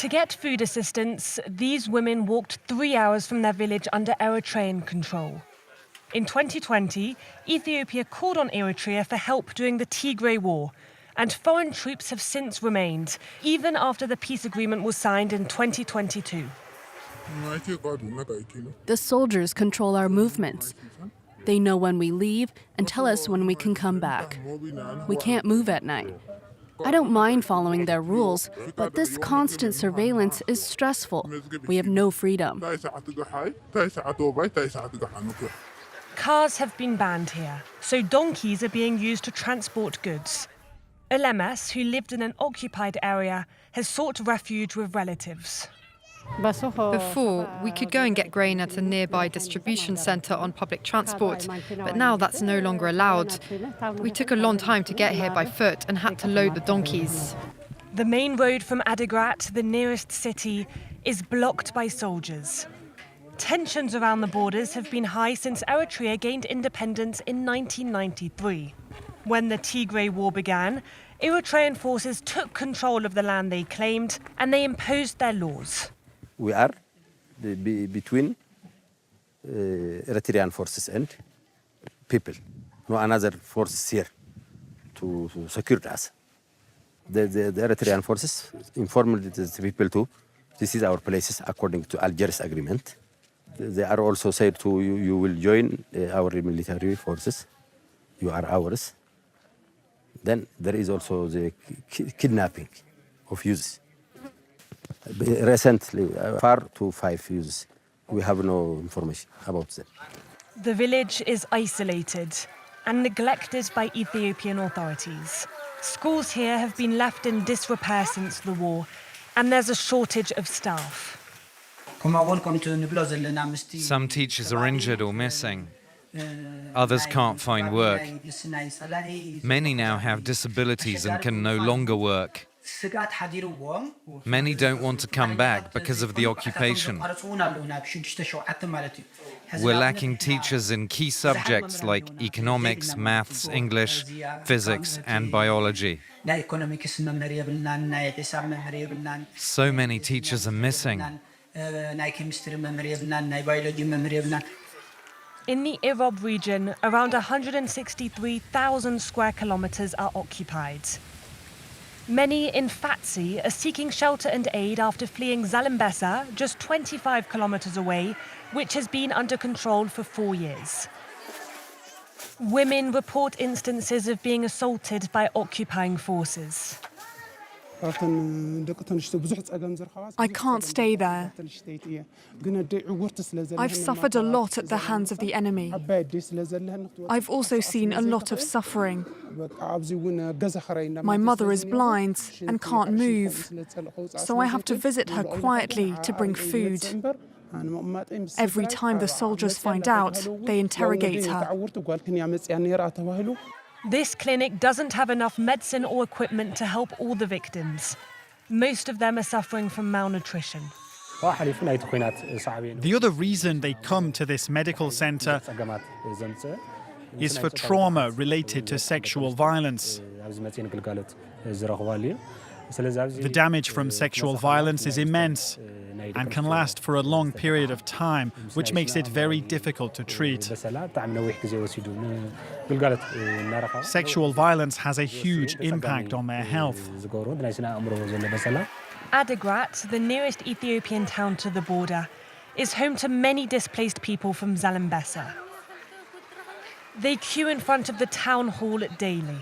To get food assistance, these women walked 3 hours from their village under Eritrean control. In 2020, Ethiopia called on Eritrea for help during the Tigray War, and foreign troops have since remained, even after the peace agreement was signed in 2022. The soldiers control our movements. They know when we leave and tell us when we can come back. We can't move at night. I don't mind following their rules, but this constant surveillance is stressful. We have no freedom. Cars have been banned here, so donkeys are being used to transport goods. Elemas, who lived in an occupied area, has sought refuge with relatives. Before, we could go and get grain at a nearby distribution centre on public transport, but now that's no longer allowed. We took a long time to get here by foot and had to load the donkeys. The main road from Adigrat, the nearest city, is blocked by soldiers. Tensions around the borders have been high since Eritrea gained independence in 1993. When the Tigray War began, Eritrean forces took control of the land they claimed and they imposed their laws. We are between Eritrean forces and people. No another forces here to secure us. The Eritrean forces informed the people too. This is our places according to Algiers agreement. They are also said to you will join our military forces. You are ours. Then there is also the kidnapping of youths. Recently, 4 to 5 youths. We have no information about them. The village is isolated and neglected by Ethiopian authorities. Schools here have been left in disrepair since the war, and there's a shortage of staff. Some teachers are injured or missing. Others can't find work. Many now have disabilities and can no longer work. Many don't want to come back because of the occupation. We're lacking teachers in key subjects like economics, maths, English, physics, and biology. So many teachers are missing. In the Irob region, around 163,000 square kilometers are occupied. Many in Fatsi are seeking shelter and aid after fleeing Zalambesa, just 25 kilometers away, which has been under control for 4 years. Women report instances of being assaulted by occupying forces. I can't stay there. I've suffered a lot at the hands of the enemy. I've also seen a lot of suffering. My mother is blind and can't move, so I have to visit her quietly to bring food. Every time the soldiers find out, they interrogate her. This clinic doesn't have enough medicine or equipment to help all the victims. Most of them are suffering from malnutrition. The other reason they come to this medical center is for trauma related to sexual violence. The damage from sexual violence is immense and can last for a long period of time, which makes it very difficult to treat. Sexual violence has a huge impact on their health. Adigrat, the nearest Ethiopian town to the border, is home to many displaced people from Zalambesa. They queue in front of the town hall daily.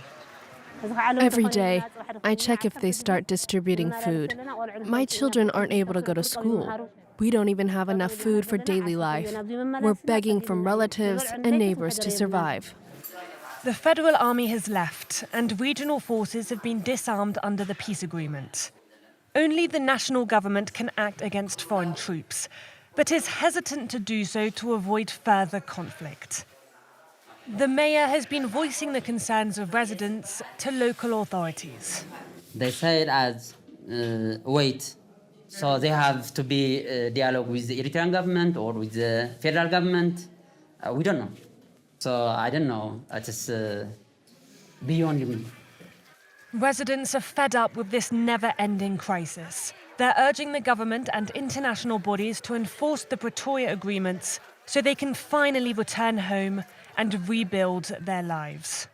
Every day, I check if they start distributing food. My children aren't able to go to school. We don't even have enough food for daily life. We're begging from relatives and neighbors to survive. The federal army has left, and regional forces have been disarmed under the peace agreement. Only the national government can act against foreign troops, but is hesitant to do so to avoid further conflict. The mayor has been voicing the concerns of residents to local authorities. They say it as wait, so they have to be dialogue with the Eritrean government or with the federal government. We don't know. So I don't know. It is beyond me. Residents are fed up with this never-ending crisis. They're urging the government and international bodies to enforce the Pretoria agreements so they can finally return home and rebuild their lives.